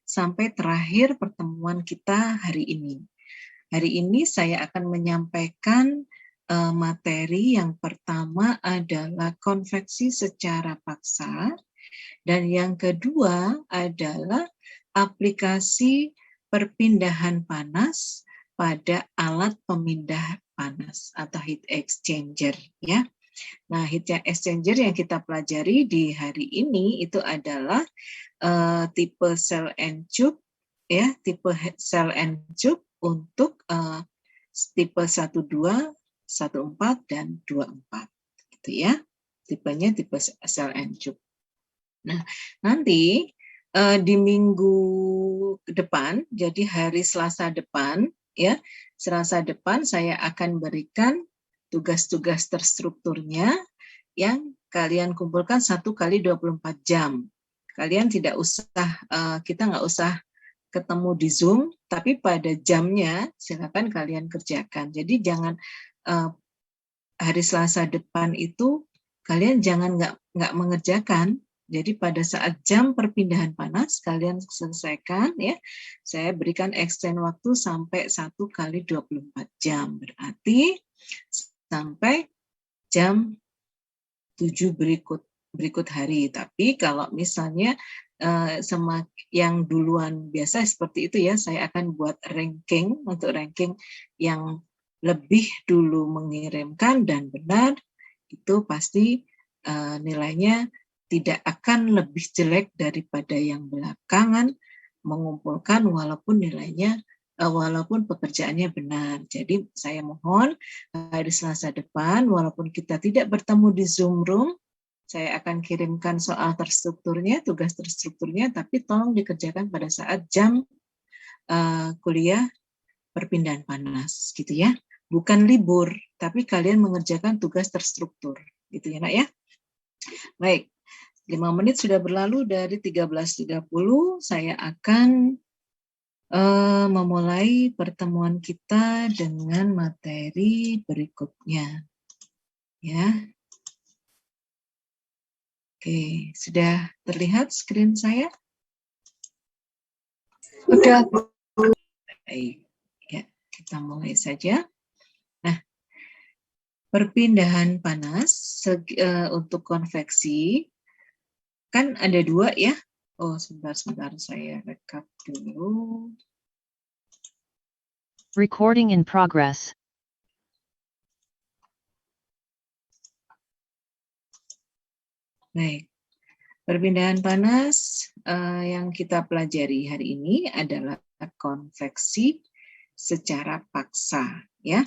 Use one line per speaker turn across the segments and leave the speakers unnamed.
sampai terakhir pertemuan kita hari ini. Hari ini saya akan menyampaikan materi yang pertama adalah konveksi secara paksa, dan yang kedua adalah aplikasi perpindahan panas pada alat pemindah panas atau heat exchanger ya. Nah, heat exchanger yang kita pelajari di hari ini itu adalah tipe cell and tube ya, tipe cell and tube untuk tipe 12, 14 dan 24 gitu ya. Tipenya tipe cell and tube. Nah, nanti di minggu depan, jadi hari Selasa depan, ya, Selasa depan saya akan berikan tugas-tugas terstrukturnya yang kalian kumpulkan 1 kali 24 jam. Kalian tidak usah, kita nggak usah ketemu di Zoom, tapi pada jamnya silakan kalian kerjakan. Jadi jangan hari Selasa depan itu kalian jangan nggak mengerjakan. Jadi pada saat jam perpindahan panas kalian selesaikan ya. Saya berikan extend waktu sampai 1 kali 24 jam. Berarti sampai jam 7 berikut hari. Tapi kalau misalnya sama yang duluan biasa seperti itu ya, saya akan buat ranking untuk ranking yang lebih dulu mengirimkan dan benar, itu pasti nilainya tidak akan lebih jelek daripada yang belakangan mengumpulkan walaupun nilainya walaupun pekerjaannya benar. Jadi saya mohon hari Selasa depan walaupun kita tidak bertemu di Zoom room, saya akan kirimkan soal terstrukturnya, tugas terstrukturnya, tapi tolong dikerjakan pada saat jam kuliah perpindahan panas gitu ya. Bukan libur, tapi kalian mengerjakan tugas terstruktur gitu ya nak ya. Baik, 5 menit sudah berlalu dari 13.30, saya akan memulai pertemuan kita dengan materi berikutnya. Ya. Oke, sudah terlihat screen saya?
Sudah.
Baik, ya, kita mulai saja. Nah, perpindahan panas untuk konveksi kan ada 2 ya. Oh, sebentar saya rekap dulu.
Recording in progress.
Baik, perpindahan panas yang kita pelajari hari ini adalah konveksi secara paksa ya.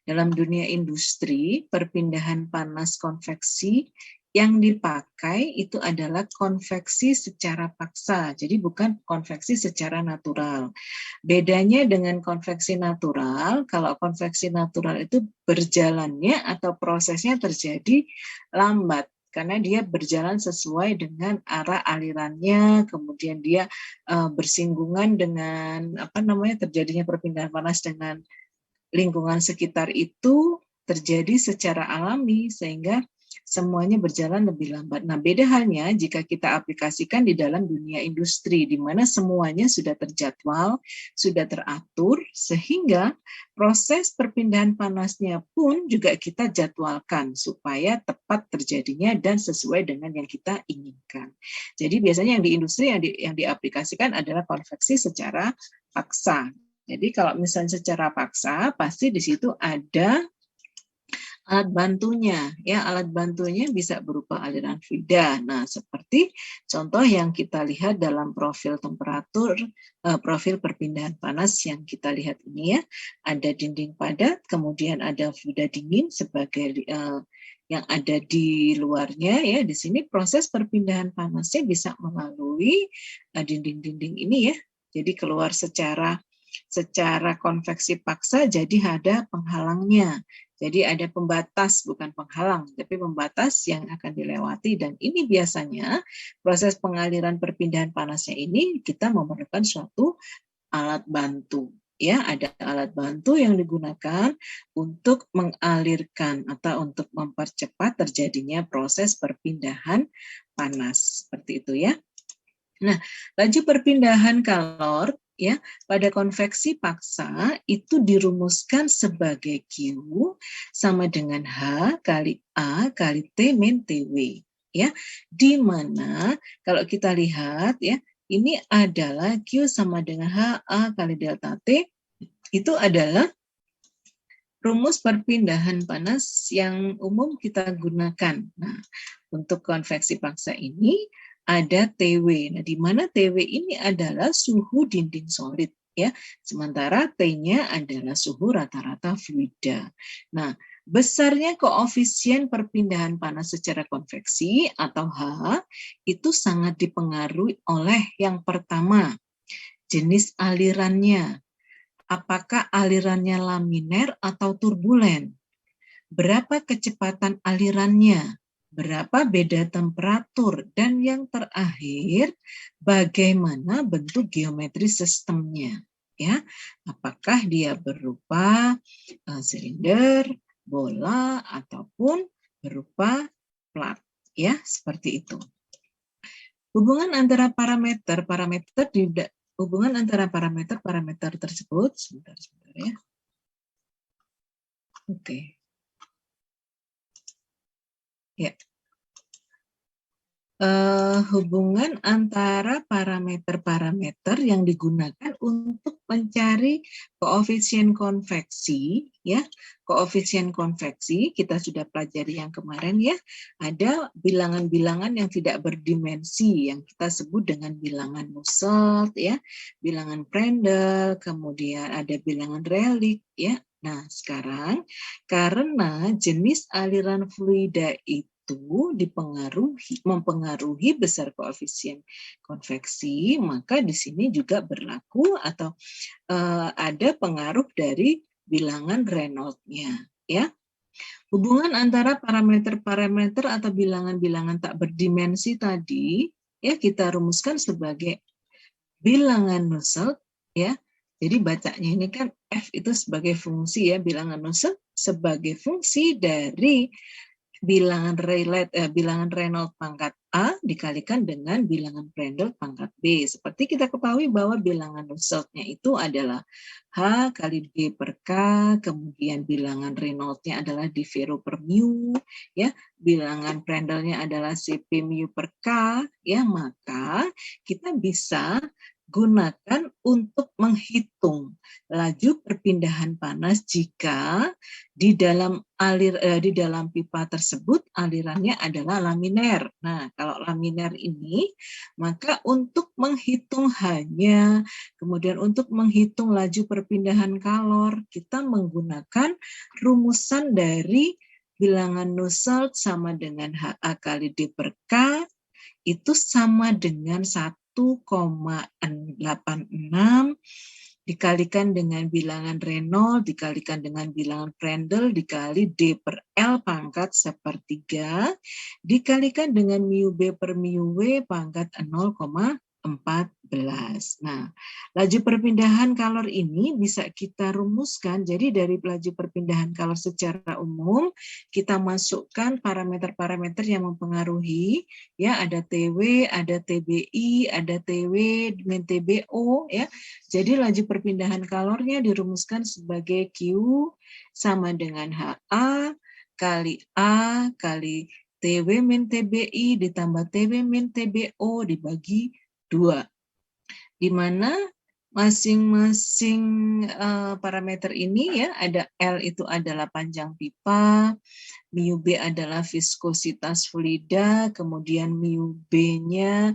Dalam dunia industri, perpindahan panas konveksi yang dipakai itu adalah konveksi secara paksa, jadi bukan konveksi secara natural. Bedanya dengan konveksi natural, kalau konveksi natural itu berjalannya atau prosesnya terjadi lambat, karena dia berjalan sesuai dengan arah alirannya, kemudian dia bersinggungan dengan terjadinya perpindahan panas dengan lingkungan sekitar itu terjadi secara alami sehingga semuanya berjalan lebih lambat. Nah, beda halnya jika kita aplikasikan di dalam dunia industri, di mana semuanya sudah terjadwal, sudah teratur, sehingga proses perpindahan panasnya pun juga kita jadwalkan supaya tepat terjadinya dan sesuai dengan yang kita inginkan. Jadi biasanya yang di industri yang diaplikasikan adalah konveksi secara paksa. Jadi kalau misalnya secara paksa, pasti di situ ada alat bantunya, ya alat bantunya bisa berupa aliran fluida. Nah, seperti contoh yang kita lihat dalam profil temperatur, profil perpindahan panas yang kita lihat ini ya, ada dinding padat, kemudian ada fluida dingin sebagai yang ada di luarnya ya. Di sini proses perpindahan panasnya bisa melalui dinding-dinding ini ya. Jadi keluar secara konveksi paksa, jadi ada penghalangnya. Jadi ada pembatas, bukan penghalang, tapi pembatas yang akan dilewati. Dan ini biasanya proses pengaliran perpindahan panasnya ini kita memerlukan suatu alat bantu. Ya, ada alat bantu yang digunakan untuk mengalirkan atau untuk mempercepat terjadinya proses perpindahan panas. Seperti itu ya. Nah, laju perpindahan kalor ya pada konveksi paksa itu dirumuskan sebagai Q sama dengan H kali A kali T min TW ya, di mana kalau kita lihat ya, ini adalah Q sama dengan H A kali delta T, itu adalah rumus perpindahan panas yang umum kita gunakan. Nah, untuk konveksi paksa ini ada TW. Nah, di mana TW ini adalah suhu dinding solid ya. Sementara T-nya adalah suhu rata-rata fluida. Nah, besarnya koefisien perpindahan panas secara konveksi atau H itu sangat dipengaruhi oleh yang pertama, jenis alirannya. Apakah alirannya laminer atau turbulen? Berapa kecepatan alirannya? Berapa beda temperatur? Dan yang terakhir, bagaimana bentuk geometri sistemnya? Ya, apakah dia berupa silinder, bola, ataupun berupa plat? Ya, seperti itu. Hubungan antara parameter tersebut, sebentar ya. Oke. Ya. Hubungan antara parameter-parameter yang digunakan untuk mencari koefisien konveksi, ya, koefisien konveksi kita sudah pelajari yang kemarin ya, ada bilangan-bilangan yang tidak berdimensi yang kita sebut dengan bilangan Nusselt, ya, bilangan Prandtl, kemudian ada bilangan Rayleigh, ya. Nah, sekarang karena jenis aliran fluida itu mempengaruhi besar koefisien konveksi, maka di sini juga berlaku atau ada pengaruh dari bilangan Reynolds-nya, ya. Hubungan antara parameter-parameter atau bilangan-bilangan tak berdimensi tadi ya kita rumuskan sebagai bilangan Nusselt, ya. Jadi bacanya ini kan F itu sebagai fungsi ya, bilangan Nusselt sebagai fungsi dari bilangan Reynolds pangkat A dikalikan dengan bilangan Prandtl pangkat B. Seperti kita ketahui bahwa bilangan Nusselt-nya itu adalah H kali D per K, kemudian bilangan Reynolds-nya adalah dV per mu, ya, bilangan Prandtl-nya adalah Cp mu per K, ya, maka kita bisa gunakan untuk menghitung laju perpindahan panas jika di dalam pipa tersebut alirannya adalah laminer. Nah, kalau laminer ini, maka untuk menghitung H-nya, kemudian untuk menghitung laju perpindahan kalor, kita menggunakan rumusan dari bilangan Nusselt sama dengan HA kali D per K, itu sama dengan 1,86 dikalikan dengan bilangan Reynolds, dikalikan dengan bilangan Prandtl, dikali D per L pangkat 1/3, dikalikan dengan mu B per mu W pangkat 0,14. Nah, laju perpindahan kalor ini bisa kita rumuskan. Jadi dari laju perpindahan kalor secara umum, kita masukkan parameter-parameter yang mempengaruhi, ya, ada TW, ada TBI, ada TW, min TBO, ya. Jadi laju perpindahan kalornya dirumuskan sebagai Q sama dengan HA kali A kali TW min TBI ditambah TW min TBO dibagi 2. Di mana masing-masing parameter ini ya, ada L itu adalah panjang pipa, mu B adalah viskositas fluida, kemudian mu B-nya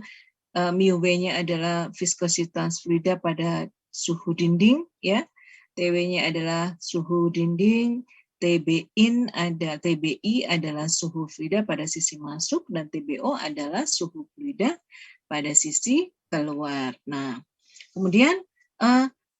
mu W-nya adalah viskositas fluida pada suhu dinding, ya. TW-nya adalah suhu dinding, TBI adalah suhu fluida pada sisi masuk, dan TBO adalah suhu fluida pada sisi keluar. Nah, kemudian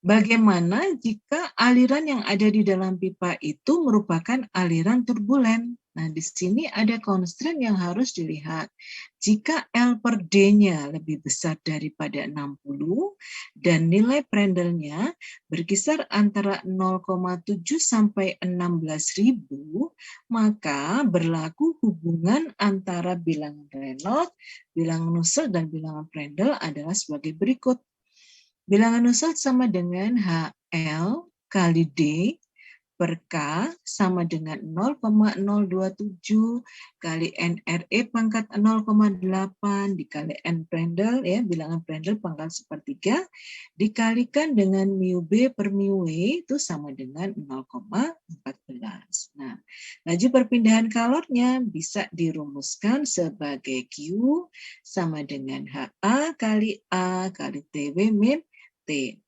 bagaimana jika aliran yang ada di dalam pipa itu merupakan aliran turbulen? Nah, di sini ada constraint yang harus dilihat. Jika L per D-nya lebih besar daripada 60 dan nilai Prandtl-nya berkisar antara 0,7 sampai 16.000, maka berlaku hubungan antara bilangan Reynolds, bilangan Nusselt, dan bilangan Prandtl adalah sebagai berikut. Bilangan Nusselt sama dengan HL kali D per K sama dengan 0,027 kali NRE pangkat 0,8 dikali N Prandtl, ya, bilangan Prandtl pangkat sepertiga, dikalikan dengan mu B per mu W itu sama dengan 0,14. Nah, laju perpindahan kalornya bisa dirumuskan sebagai Q sama dengan HA kali A kali TW min T.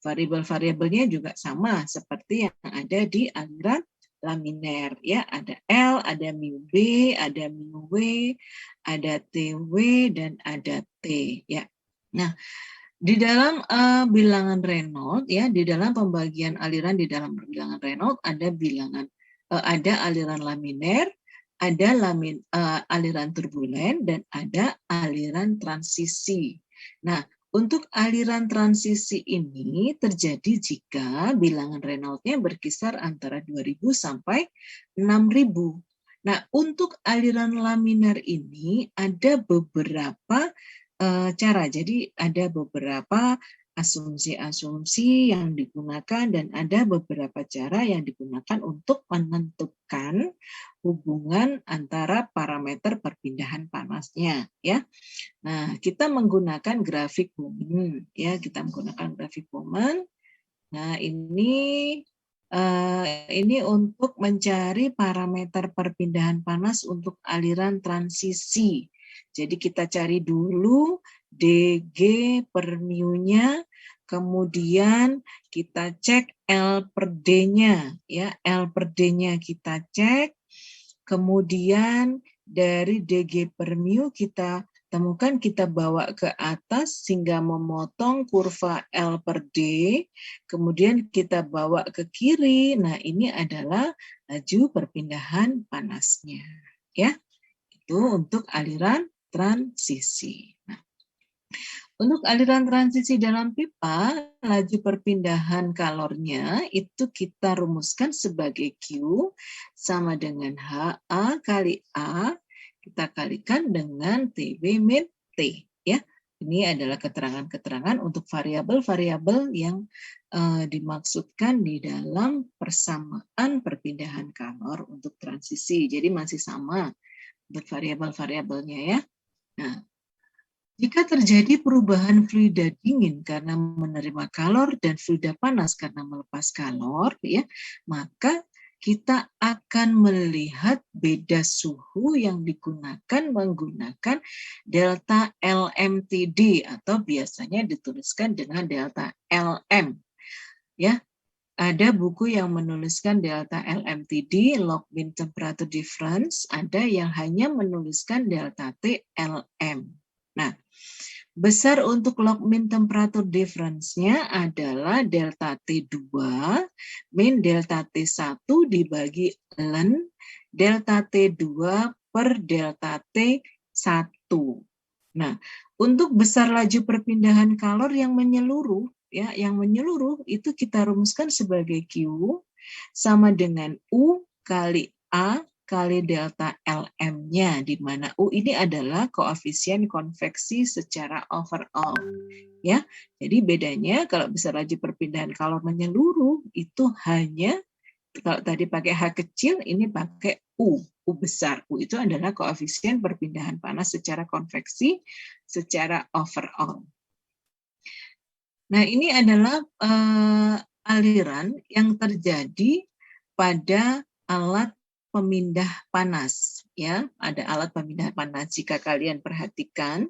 Variabel-variabelnya juga sama seperti yang ada di aliran laminer, ya, ada L, ada mu B, ada mu W, ada TW, dan ada T, ya. Nah, di dalam bilangan Reynolds, ya, di dalam pembagian aliran di dalam bilangan Reynolds ada aliran laminer, ada aliran turbulen, dan ada aliran transisi. Nah, untuk aliran transisi ini terjadi jika bilangan Reynolds-nya berkisar antara 2000 sampai 6000. Nah, untuk aliran laminer ini ada beberapa cara. Jadi ada beberapa asumsi-asumsi yang digunakan dan ada beberapa cara yang digunakan untuk menentukan hubungan antara parameter perpindahan panasnya, ya. Nah, kita menggunakan grafik Bowman, ya, kita menggunakan grafik Bowman. Nah, ini untuk mencari parameter perpindahan panas untuk aliran transisi. Jadi kita cari dulu dG per mu-nya, kemudian kita cek L per D-nya, ya, L per D-nya kita cek, kemudian dari dG per mu kita temukan, kita bawa ke atas sehingga memotong kurva L per D, kemudian kita bawa ke kiri. Nah, ini adalah laju perpindahan panasnya, ya. Itu untuk aliran transisi. Nah, untuk aliran transisi dalam pipa, laju perpindahan kalornya itu kita rumuskan sebagai Q sama dengan HA kali A, kita kalikan dengan TW min T, ya. Ini adalah keterangan-keterangan untuk variabel-variabel yang dimaksudkan di dalam persamaan perpindahan kalor untuk transisi. Jadi masih sama untuk variabel-variabelnya, ya. Nah, jika terjadi perubahan fluida dingin karena menerima kalor dan fluida panas karena melepas kalor, ya, maka kita akan melihat beda suhu yang digunakan menggunakan delta LMTD atau biasanya dituliskan dengan delta LM. Ya, ada buku yang menuliskan delta LMTD, log mean temperature difference, ada yang hanya menuliskan delta T LM. Nah, besar untuk log mean temperature difference-nya adalah delta T2 min delta T1 dibagi ln delta T2 per delta T1. Nah, untuk besar laju perpindahan kalor yang menyeluruh, ya, yang menyeluruh itu kita rumuskan sebagai Q sama dengan U kali A kali delta LM-nya, di mana U ini adalah koefisien konveksi secara overall, ya. Jadi bedanya kalau besar laju perpindahan kalor menyeluruh itu hanya, kalau tadi pakai H kecil, ini pakai U besar. U itu adalah koefisien perpindahan panas secara konveksi secara overall. Nah, ini adalah aliran yang terjadi pada alat pemindah panas, ya. Ada alat pemindah panas. Jika kalian perhatikan,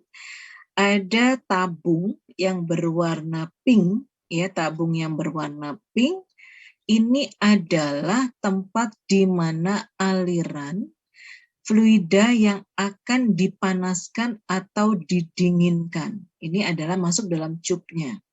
ada tabung yang berwarna pink, ya, tabung yang berwarna pink. Ini adalah tempat di mana aliran fluida yang akan dipanaskan atau didinginkan. Ini adalah masuk dalam cupnya.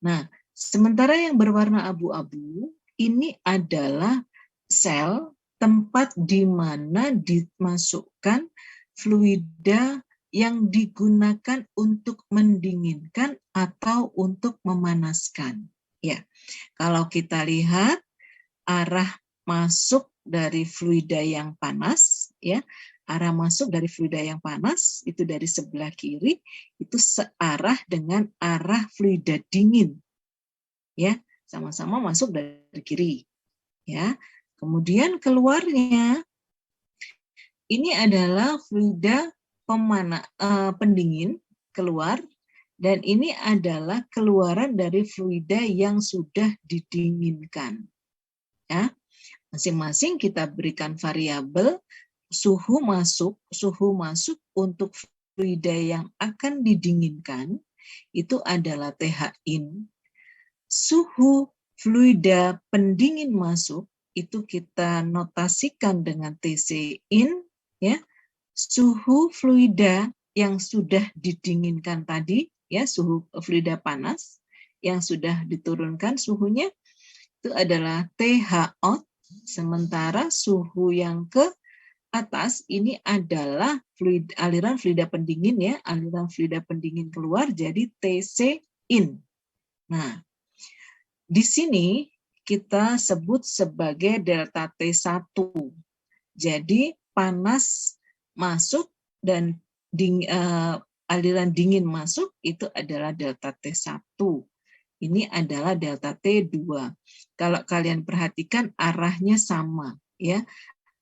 Nah, sementara yang berwarna abu-abu ini adalah sel tempat di mana dimasukkan fluida yang digunakan untuk mendinginkan atau untuk memanaskan. Ya, kalau kita lihat arah masuk dari fluida yang panas, ya, arah masuk dari fluida yang panas itu dari sebelah kiri itu searah dengan arah fluida dingin, ya, sama-sama masuk dari kiri, ya. Kemudian keluarnya ini adalah fluida pendingin keluar, dan ini adalah keluaran dari fluida yang sudah didinginkan. Ya, masing-masing kita berikan variabel suhu masuk untuk fluida yang akan didinginkan itu adalah TH-in. Suhu fluida pendingin masuk itu kita notasikan dengan TC-in, ya. Suhu fluida yang sudah didinginkan tadi, ya, suhu fluida panas yang sudah diturunkan suhunya itu adalah TH-out, sementara suhu yang ke atas ini adalah aliran fluida pendingin, ya, aliran fluida pendingin keluar, jadi TC-in. Nah, di sini kita sebut sebagai delta T1. Jadi panas masuk dan aliran dingin masuk itu adalah delta T1. Ini adalah delta T2. Kalau kalian perhatikan arahnya sama, ya.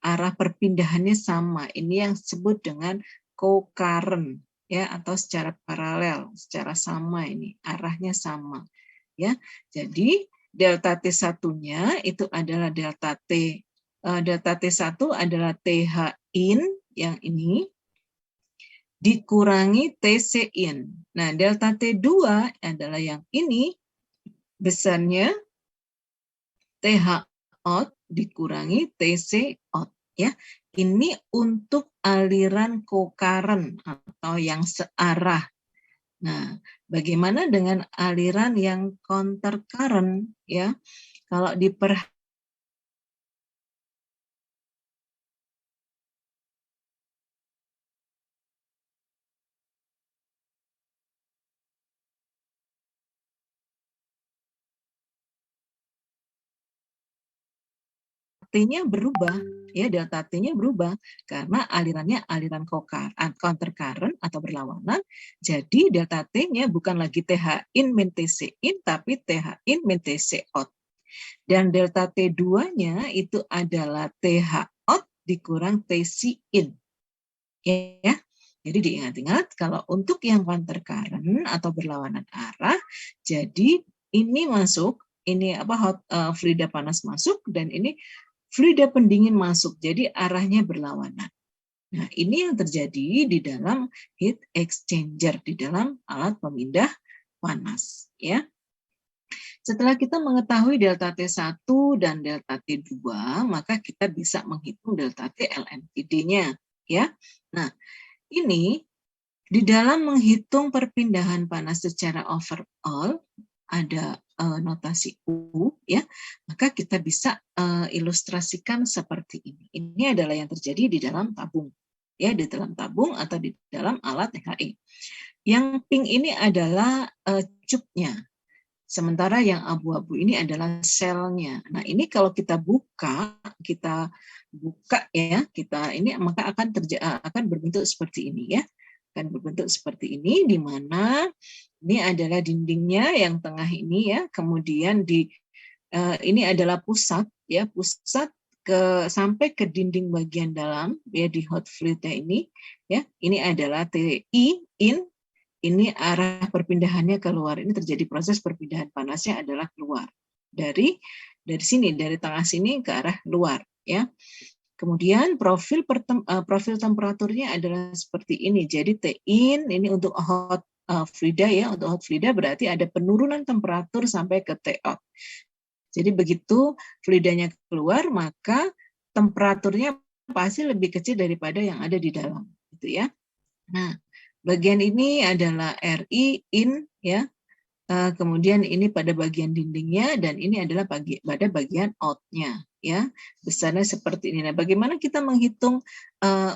Arah perpindahannya sama. Ini yang disebut dengan co-current, ya, atau secara paralel, secara sama, ini arahnya sama, ya. Jadi delta T1-nya itu adalah delta T1 adalah TH-in yang ini dikurangi TC-in. Nah, delta T2 adalah yang ini, besarnya TH-out dikurangi TC-out, ya. Ini untuk aliran co-current atau yang searah. Nah, bagaimana dengan aliran yang counter current, ya? Kalau T-nya berubah, ya, delta T-nya berubah karena alirannya aliran counter current atau berlawanan. Jadi delta T-nya bukan lagi TH-in min TC-in tapi TH-in min TC-out. Dan delta T2-nya itu adalah TH-out dikurang TC-in. Ya. Jadi diingat-ingat kalau untuk yang counter current atau berlawanan arah, jadi ini masuk, ini fluida panas masuk dan ini fluida pendingin masuk, jadi arahnya berlawanan. Nah, ini yang terjadi di dalam heat exchanger, di dalam alat pemindah panas, ya. Setelah kita mengetahui delta T1 dan delta T2, maka kita bisa menghitung delta T LMTD-nya, ya. Nah, ini di dalam menghitung perpindahan panas secara overall ada notasi U, ya, maka kita bisa ilustrasikan seperti ini. Ini adalah yang terjadi di dalam tabung, ya, di dalam tabung atau di dalam alat HE. Yang pink ini adalah cupnya, sementara yang abu-abu ini adalah selnya. Nah, ini kalau kita buka ya, kita ini maka akan berbentuk seperti ini, ya. Akan berbentuk seperti ini, di mana ini adalah dindingnya yang tengah ini, ya. Kemudian ini adalah pusat, ya, pusat sampai ke dinding bagian dalam, ya, di hot fluidnya ini, ya. Ini adalah TI in, ini arah perpindahannya keluar. Ini terjadi proses perpindahan panasnya adalah keluar dari sini, dari tengah sini ke arah luar, ya. Kemudian profil temperaturnya adalah seperti ini. Jadi T-in ini untuk hot fluida, ya, untuk hot fluida berarti ada penurunan temperatur sampai ke T-out. Jadi begitu fluidanya keluar, maka temperaturnya pasti lebih kecil daripada yang ada di dalam, gitu, ya. Nah, bagian ini adalah RI in, ya. Kemudian ini pada bagian dindingnya dan ini adalah pada bagian out-nya, ya, besarnya seperti ini. Nah, bagaimana kita menghitung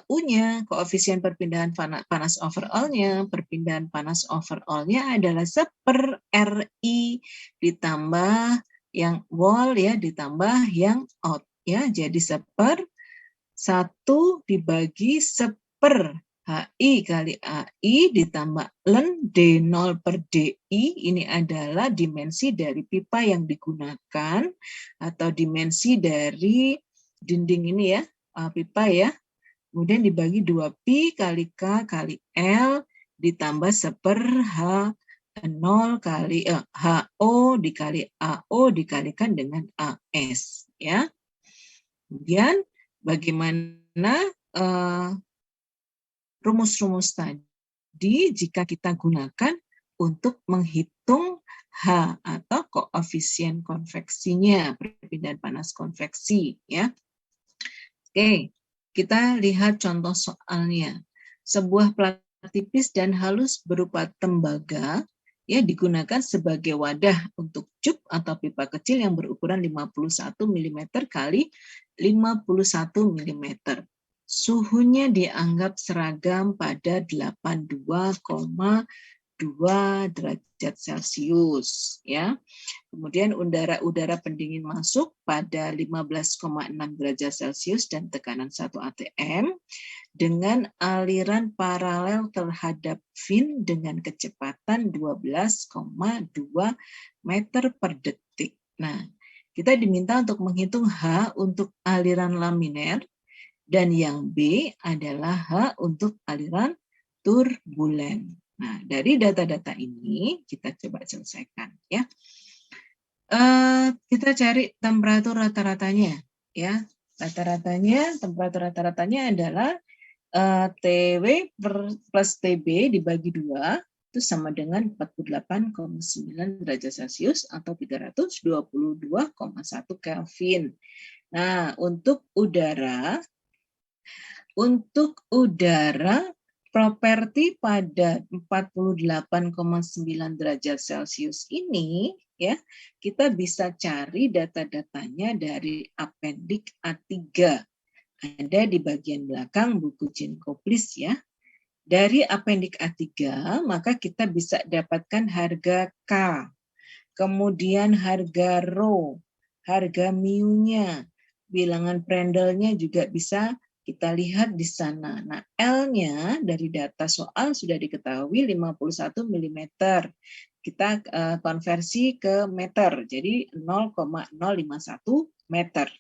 U-nya, koefisien perpindahan panas overall-nya? Perpindahan panas overall-nya adalah 1/RI ditambah yang wall ya, ditambah yang out ya. Jadi 1 dibagi 1/HI kali AI ditambah ln D0 per DI, ini adalah dimensi dari pipa yang digunakan atau dimensi dari dinding ini ya, pipa ya. Kemudian dibagi 2pi kali K kali L ditambah 1/H0 kali HO dikali AO dikalikan dengan AS ya. Kemudian bagaimana rumus-rumus tadi jika kita gunakan untuk menghitung H atau koefisien konveksinya, perpindahan panas konveksi ya. Oke, kita lihat contoh soalnya. Sebuah plat tipis dan halus berupa tembaga ya digunakan sebagai wadah untuk cup atau pipa kecil yang berukuran 51 mm kali 51 mm. Suhunya dianggap seragam pada 82,2 derajat Celcius ya. Kemudian udara pendingin masuk pada 15,6 derajat Celcius dan tekanan 1 atm dengan aliran paralel terhadap fin dengan kecepatan 12,2 meter per detik. Nah, kita diminta untuk menghitung H untuk aliran laminer dan yang B adalah H untuk aliran turbulen. Nah, dari data-data ini kita coba selesaikan ya. Kita cari temperatur rata-ratanya ya. Temperatur rata-ratanya adalah TW plus TB dibagi 2 itu sama dengan 48,9 derajat Celcius atau 322,1 Kelvin. Nah, untuk udara properti pada 48,9 derajat Celcius ini ya, kita bisa cari data-datanya dari apendik A3. Ada di bagian belakang buku Jenkoplis ya. Dari apendik A3, maka kita bisa dapatkan harga K, kemudian harga rho, harga mu-nya, bilangan Prandtl-nya juga bisa kita lihat di sana. Nah, L-nya dari data soal sudah diketahui 51 mm. Kita konversi ke meter, jadi 0,051 meter.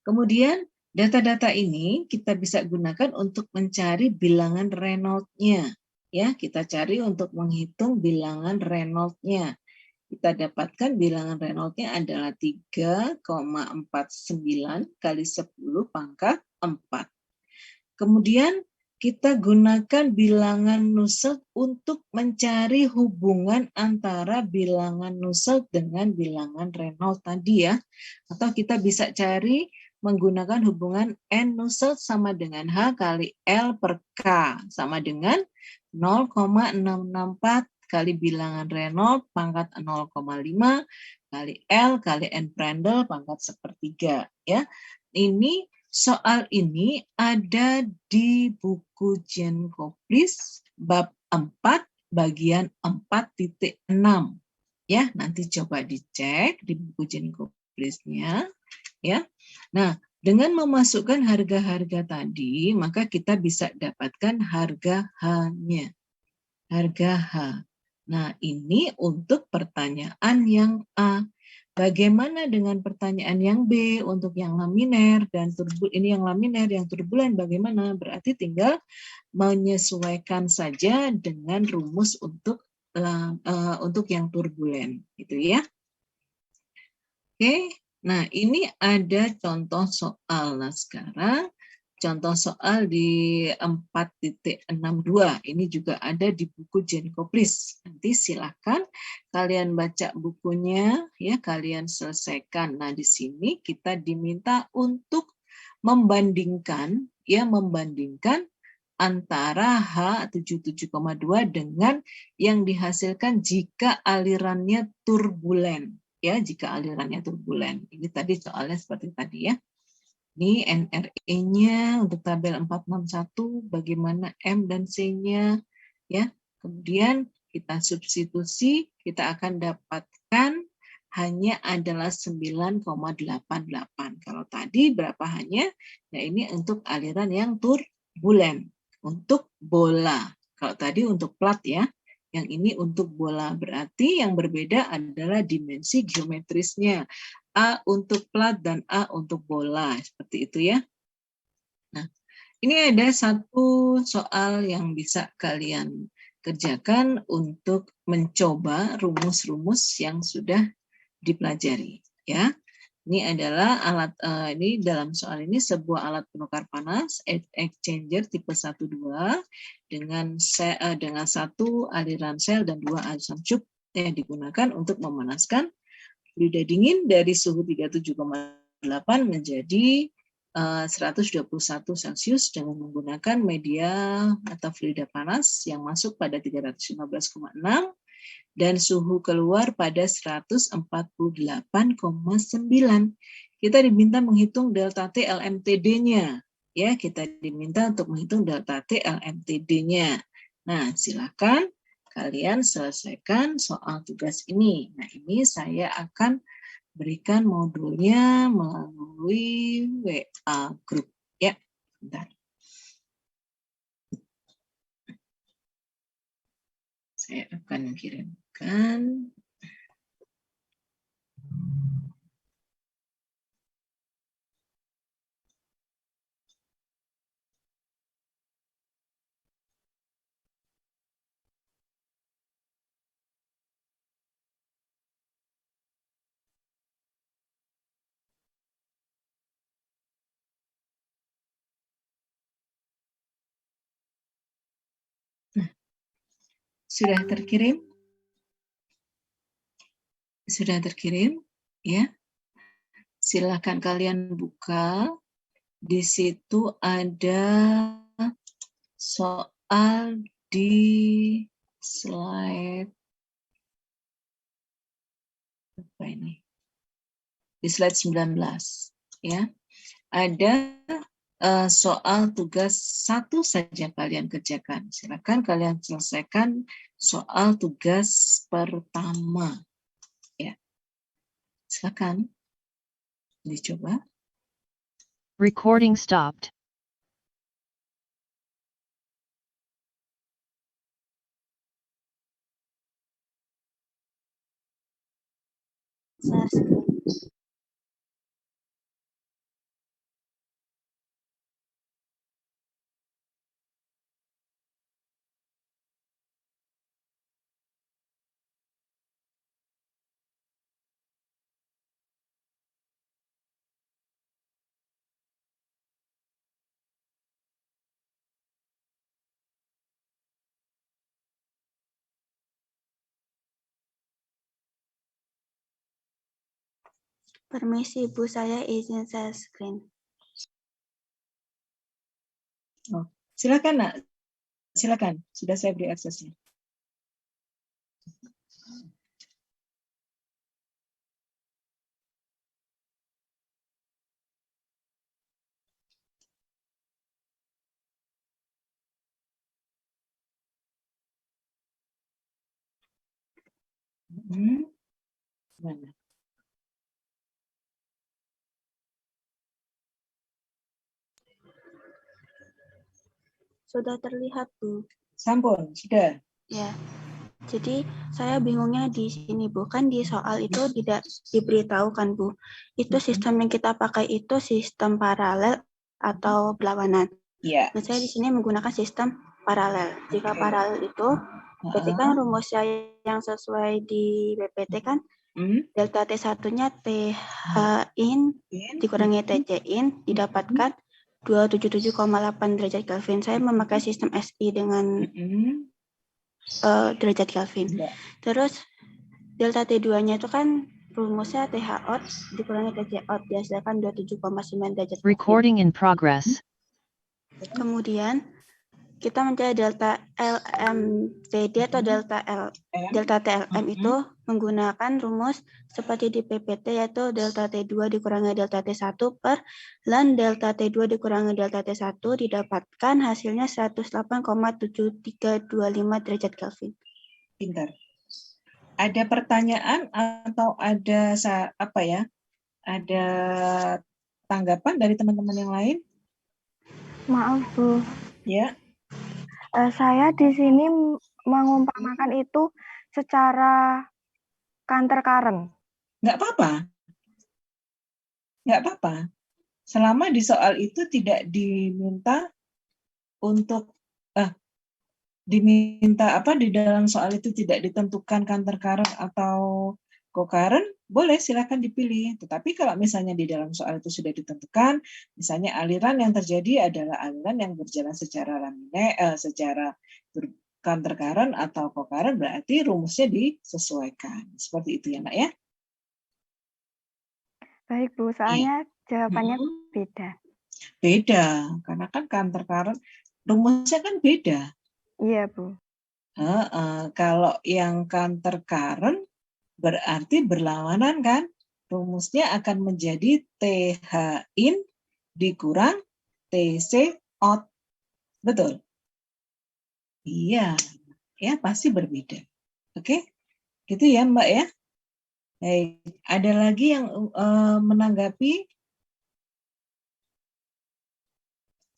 Kemudian data-data ini kita bisa gunakan untuk mencari bilangan Reynolds-nya. Ya, kita cari untuk menghitung bilangan Reynolds-nya. Kita dapatkan bilangan Reynolds-nya adalah 3,49 kali 10 pangkat 4. Kemudian kita gunakan bilangan Nusselt untuk mencari hubungan antara bilangan Nusselt dengan bilangan Reynolds tadi ya. Atau kita bisa cari menggunakan hubungan N Nusselt sama dengan H kali L per K sama dengan 0,664 kali bilangan Reynolds pangkat 0,5 kali L kali N Prandtl pangkat 1/3 ya. Ini soal ini ada di buku Jenkoplis bab 4 bagian 4.6 ya. Nanti coba dicek di buku Jenkoplisnya ya. Nah, dengan memasukkan harga-harga tadi, maka kita bisa dapatkan harga H-nya. Harga H. Nah, ini untuk pertanyaan yang A. Bagaimana dengan pertanyaan yang B untuk yang laminer dan turbulen? Ini yang laminer, yang turbulen bagaimana? Berarti tinggal menyesuaikan saja dengan rumus untuk yang turbulen, gitu ya. Oke. Nah, ini ada contoh soal. Nah, sekarang contoh soal di 4.62. Ini juga ada di buku Jenkoplis. Nanti silakan kalian baca bukunya, ya kalian selesaikan. Nah, di sini kita diminta untuk membandingkan antara H77,2 dengan yang dihasilkan jika alirannya turbulen. ya jika alirannya turbulen. Ini tadi soalnya seperti tadi ya. Ini NRE-nya untuk tabel 461, bagaimana M dan C-nya, ya. Kemudian kita substitusi, kita akan dapatkan hanya adalah 9,88. Kalau tadi berapa hanya? Nah, ini untuk aliran yang turbulen, untuk bola. Kalau tadi untuk plat ya, yang ini untuk bola. Berarti yang berbeda adalah dimensi geometrisnya. A untuk plat dan A untuk bola, seperti itu ya. Nah, ini ada satu soal yang bisa kalian kerjakan untuk mencoba rumus-rumus yang sudah dipelajari ya. Ini adalah alat ini dalam soal ini sebuah alat penukar panas exchanger tipe 1-2 dengan satu aliran sel dan 2 aliran cup yang digunakan untuk memanaskan fluida dingin dari suhu 37,8 menjadi 121 Celcius dengan menggunakan media atau fluida panas yang masuk pada 315,6 dan suhu keluar pada 148,9. Kita diminta menghitung delta T LMTD-nya. Ya, kita diminta untuk menghitung delta T LMTD-nya. Nah, silakan kalian selesaikan soal tugas ini. Nah, ini saya akan berikan modulnya melalui WA group. Ya, bentar. Saya akan kirimkan. Nah, sudah terkirim? Sudah terkirim? Ya. Silakan kalian buka. Di situ ada soal di slide apa ini? Di slide 19 ya. Ada soal tugas satu saja kalian kerjakan. Silakan kalian selesaikan soal tugas pertama. Ya. Silakan dicoba.
Recording stopped.
Permisi Bu, saya izin share screen.
Oh, silakan Nak. Silakan. Sudah saya beri aksesnya. Mana?
Sudah terlihat Bu.
Sampun, sudah.
Ya. Jadi saya bingungnya di sini Bu, kan di soal itu tidak diberitahukan Bu. Itu sistem yang kita pakai itu sistem paralel atau berlawanan.
Iya.
Nah, saya di sini menggunakan sistem paralel. Jika paralel itu berarti kan rumusnya yang sesuai di BPT kan delta T1-nya TH in dikurangi TC in didapatkan 277,8 derajat Kelvin. Saya memakai sistem SI dengan derajat Kelvin. Terus delta T2-nya itu kan rumusnya TH out dikurangi TC out dihasilkan 27,9 derajat Kelvin.
Recording in progress.
Kemudian kita mencari delta LMTD atau delta TLM itu menggunakan rumus seperti di PPT, yaitu delta T2 dikurangi delta T1 per ln delta T2 dikurangi delta T1 didapatkan hasilnya 108,7325 derajat Kelvin.
Pintar. Ada pertanyaan atau ada ada tanggapan dari teman-teman yang lain?
Maaf, Bu.
Ya.
Saya di sini mengumpamakan itu secara counter current.
Nggak apa-apa. Nggak apa-apa. Selama di soal itu tidak diminta untuk di dalam soal itu tidak ditentukan counter current atau co-current, boleh silakan dipilih. Tetapi kalau misalnya di dalam soal itu sudah ditentukan, misalnya aliran yang terjadi adalah aliran yang berjalan secara secara counter current atau co-current, berarti rumusnya disesuaikan. Seperti itu ya, Nak ya.
Baik, Bu. Soalnya jawabannya beda.
Beda, karena kan counter current rumusnya kan beda.
Iya, Bu.
Kalau yang counter current berarti berlawanan kan? Rumusnya akan menjadi TH in dikurang TC out. Betul? Iya. Ya, pasti berbeda. Oke? Gitu ya, Mbak ya? Baik. Ada lagi yang menanggapi?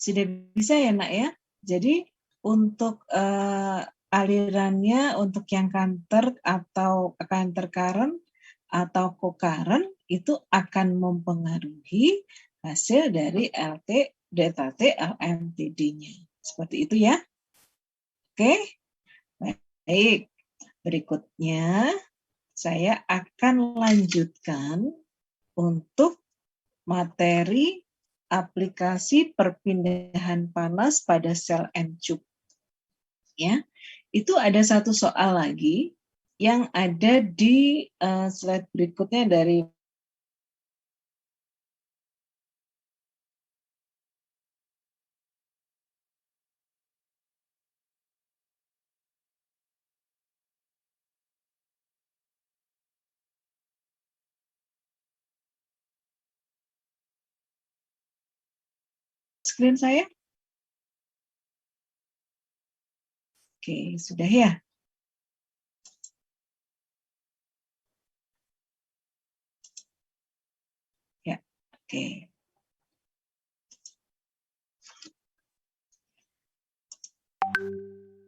Sudah bisa ya, Nak ya? Jadi untuk alirannya untuk yang counter atau counter current atau co-current itu akan mempengaruhi hasil dari delta T LMTD-nya. Seperti itu ya. Oke. Baik. Berikutnya saya akan lanjutkan untuk materi aplikasi perpindahan panas pada sel N-tube. Ya, itu ada satu soal lagi yang ada di slide berikutnya dari screen saya. Oke, sudah ya. Ya, oke.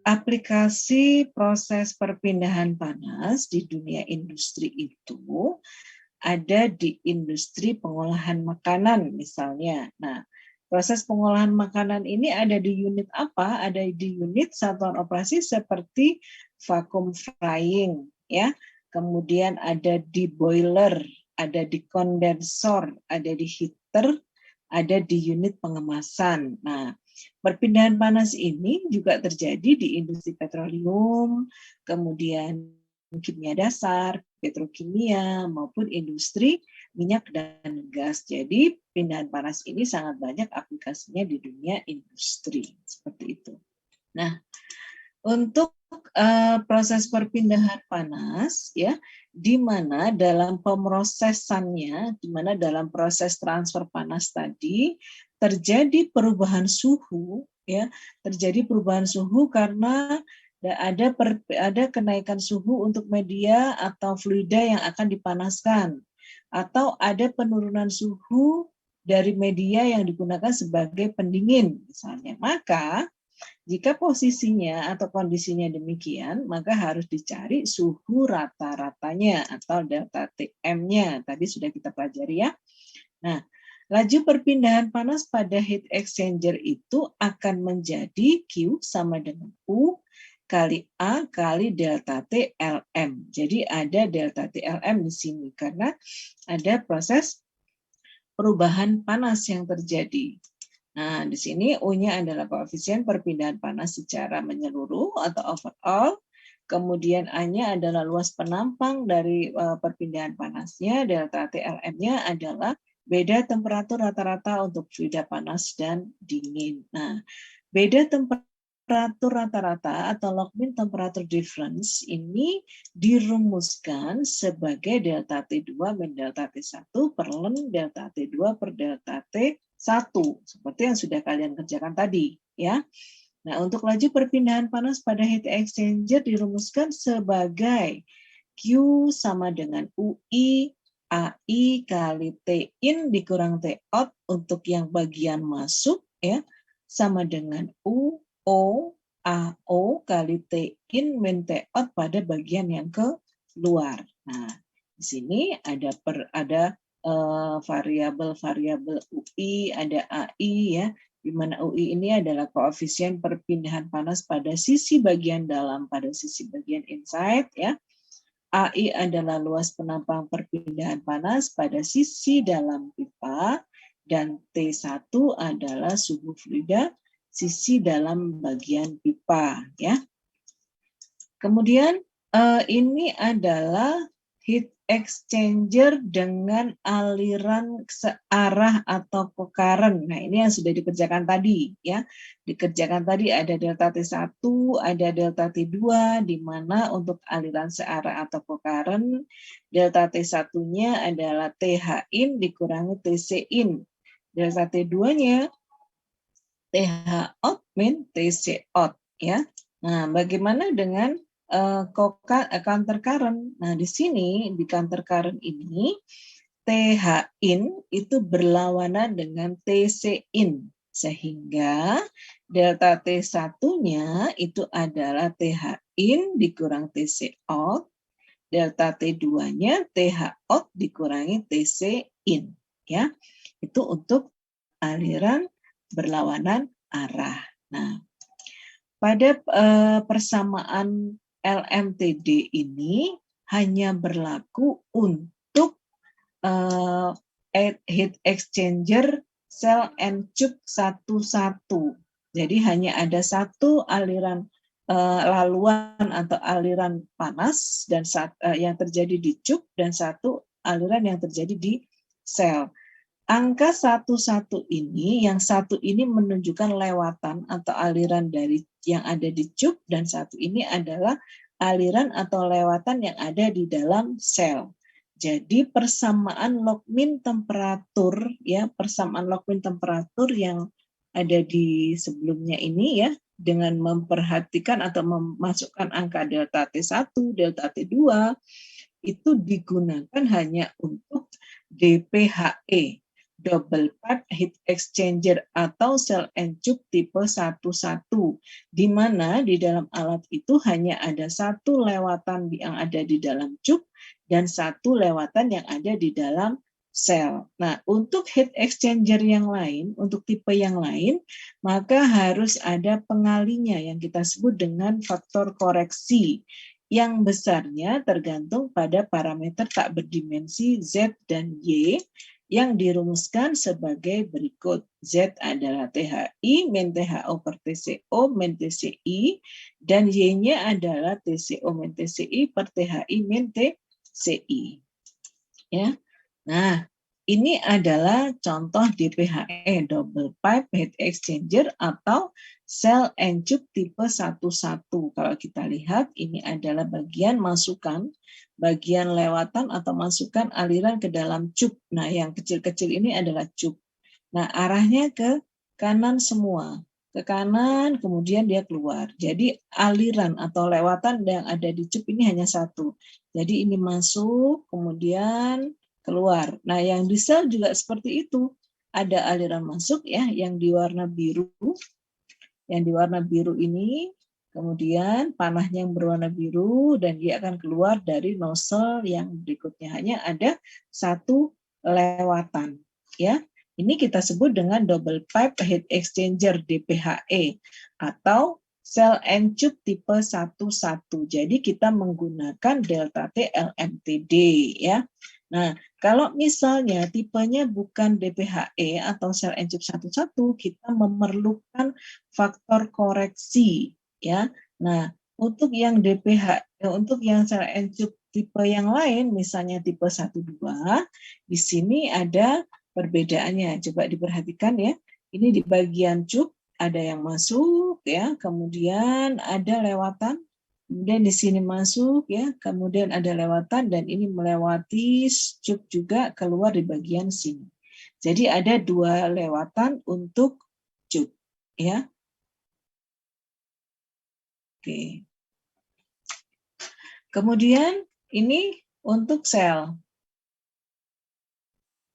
Aplikasi proses perpindahan panas di dunia industri itu ada di industri pengolahan makanan misalnya. Nah, proses pengolahan makanan ini ada di unit apa? Ada di unit satuan operasi seperti vacuum frying, ya. Kemudian ada di boiler, ada di kondensor, ada di heater, ada di unit pengemasan. Nah, perpindahan panas ini juga terjadi di industri petroleum, kemudian kimia dasar, petrokimia, maupun industri minyak dan gas. Jadi pindahan panas ini sangat banyak aplikasinya di dunia industri. Seperti itu. Nah, untuk proses perpindahan panas, ya, di mana dalam pemrosesannya, di mana dalam proses transfer panas tadi terjadi perubahan suhu, ya, terjadi perubahan suhu karena ada kenaikan suhu untuk media atau fluida yang akan dipanaskan, atau ada penurunan suhu dari media yang digunakan sebagai pendingin, misalnya. Maka jika posisinya atau kondisinya demikian, maka harus dicari suhu rata-ratanya atau delta Tm-nya. Tadi sudah kita pelajari ya. Nah, laju perpindahan panas pada heat exchanger itu akan menjadi Q sama dengan U kali A kali delta T Lm. Jadi ada delta T Lm di sini karena ada proses perubahan panas yang terjadi. Nah, di sini U-nya adalah koefisien perpindahan panas secara menyeluruh atau overall. Kemudian A-nya adalah luas penampang dari perpindahan panasnya. Delta TLM-nya adalah beda temperatur rata-rata untuk fluida panas dan dingin. Nah, beda temperatur temperatur rata-rata atau log mean temperature difference ini dirumuskan sebagai delta T2 min delta T1 per ln delta T2 per delta T1 seperti yang sudah kalian kerjakan tadi ya. Nah, untuk laju perpindahan panas pada heat exchanger dirumuskan sebagai Q sama dengan UI AI kali T in dikurang T out untuk yang bagian masuk ya, sama dengan U O AO kali T in min T out pada bagian yang keluar. Nah, di sini ada variabel-variabel UI, ada AI ya, di mana UI ini adalah koefisien perpindahan panas pada sisi bagian dalam, pada sisi bagian inside ya. AI adalah luas penampang perpindahan panas pada sisi dalam pipa, dan T1 adalah suhu fluida sisi dalam bagian pipa ya. Kemudian ini adalah heat exchanger dengan aliran searah atau co-current. Nah, ini yang sudah dikerjakan tadi ya. Dikerjakan tadi ada delta T1, ada delta T2 di mana untuk aliran searah atau co-current delta T1-nya adalah TH in dikurangi TC in. Delta T2-nya TH out min TC out ya. Nah, bagaimana dengan counter current? Nah, di sini di counter current ini TH in itu berlawanan dengan TC in, sehingga delta T1-nya itu adalah TH in dikurang TC out, delta T2-nya TH out dikurangi TC in ya. Itu untuk aliran berlawanan arah. Nah, pada persamaan LMTD ini hanya berlaku untuk heat exchanger cell and tube 1-1. Jadi hanya ada satu aliran laluan atau aliran panas dan yang terjadi di tube, dan satu aliran yang terjadi di sel. Angka 1-1 ini, yang satu ini menunjukkan lewatan atau aliran dari yang ada di tube, dan satu ini adalah aliran atau lewatan yang ada di dalam sel. Jadi persamaan log mean temperatur ya, persamaan log mean temperatur yang ada di sebelumnya ini ya, dengan memperhatikan atau memasukkan angka delta T1, delta T2 itu digunakan hanya untuk DPHE, double pipe heat exchanger atau cell and tube tipe 1-1, di mana di dalam alat itu hanya ada satu lewatan yang ada di dalam tube dan satu lewatan yang ada di dalam sel. Nah, untuk heat exchanger yang lain, untuk tipe yang lain, maka harus ada pengalinya yang kita sebut dengan faktor koreksi, yang besarnya tergantung pada parameter tak berdimensi Z dan Y, yang dirumuskan sebagai berikut. Z adalah THI min THO per TCO min TCI, dan Y-nya adalah TCO min TCI per THI min TCI. Ya. Nah, ini adalah contoh DPHE, double pipe heat exchanger atau cell and tube tipe 1-1. Kalau kita lihat, ini adalah bagian masukan, bagian lewatan atau masukan aliran ke dalam tube. Nah, yang kecil-kecil ini adalah tube. Nah, arahnya ke kanan semua. Ke kanan, kemudian dia keluar. Jadi aliran atau lewatan yang ada di tube ini hanya satu. Jadi ini masuk, kemudian keluar. Nah, yang di sel juga seperti itu. Ada aliran masuk ya, yang di warna biru. Yang di warna biru ini, kemudian panahnya yang berwarna biru, dan dia akan keluar dari nozzle yang berikutnya. Hanya ada satu lewatan. Ya, ini kita sebut dengan double pipe heat exchanger DPHE atau cell and tube tipe 1-1. Jadi kita menggunakan delta T LMTD ya. Nah, kalau misalnya tipenya bukan DPHE atau cell and tube 1-1, kita memerlukan faktor koreksi ya. Nah, untuk yang DPHE, untuk yang cell and tube tipe yang lain, misalnya tipe 1-2, di sini ada perbedaannya. Coba diperhatikan ya. Ini di bagian tube ada yang masuk, ya, kemudian ada lewatan, kemudian di sini masuk ya, kemudian ada lewatan dan ini melewati cup juga keluar di bagian sini. Jadi ada 2 lewatan untuk cup ya. Oke. Kemudian ini untuk sel.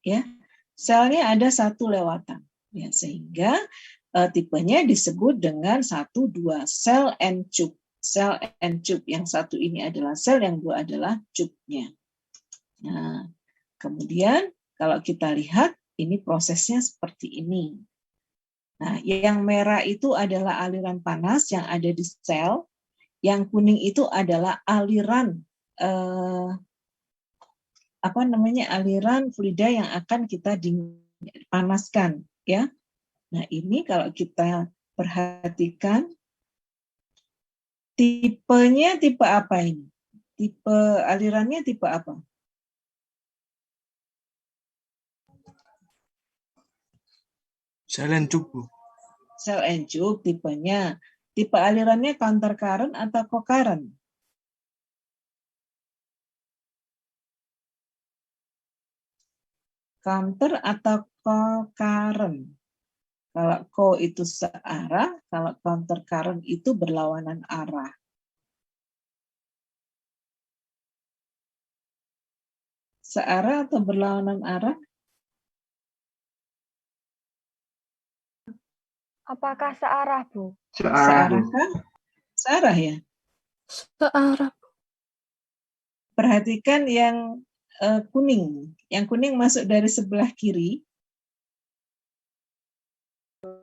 Ya. Selnya ada 1 lewatan. Ya, sehingga tipenya disebut dengan 1-2 cell and tube. Cell and tube, yang satu ini adalah sel, yang dua adalah tube-nya. Nah, kemudian kalau kita lihat ini prosesnya seperti ini. Nah, yang merah itu adalah aliran panas yang ada di sel, yang kuning itu adalah aliran aliran fluida yang akan kita panaskan, ya. Nah, ini kalau kita perhatikan tipenya tipe apa ini? Tipe alirannya tipe apa?
Cell and tube, Bu.
Cell and tube tipenya. Tipe alirannya counter current atau co-current? Counter atau co-current? Kalau co itu searah, kalau counter current itu berlawanan arah. Searah atau berlawanan arah?
Apakah searah, Bu?
Searah kan? Searah ya?
Searah.
Perhatikan yang kuning. Yang kuning masuk dari sebelah kiri.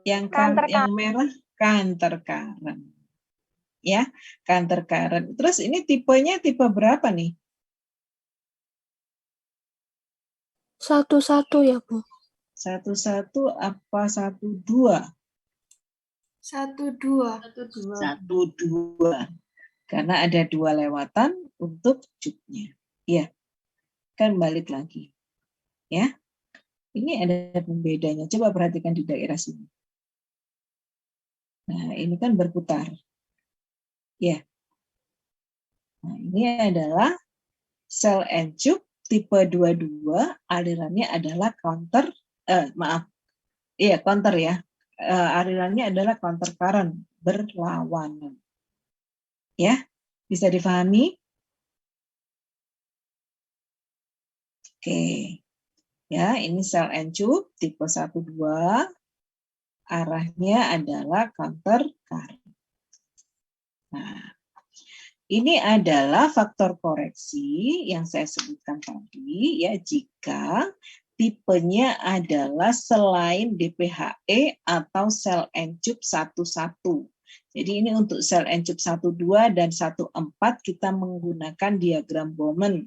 Yang merah counter current. Ya, counter current. Terus ini tipenya tipe berapa nih?
1-1 ya, Bu.
1-1 apa 1-2?
1-2.
1-2. Karena ada 2 lewatan untuk cupnya. Ya, kan balik lagi. Ya, ini ada pembedanya. Coba perhatikan di daerah sini. Nah, ini kan berputar. Ya. Nah, ini adalah cell and tube tipe 22, alirannya adalah counter ya. Alirannya adalah counter current, berlawanan. Ya, bisa difahami? Oke. Ya, ini cell and tube tipe 12, arahnya adalah counter current. Nah, ini adalah faktor koreksi yang saya sebutkan tadi, ya, jika tipenya adalah selain DPHE atau cell and tube 11. Jadi ini untuk cell and tube 12 dan 14 kita menggunakan diagram Bowman.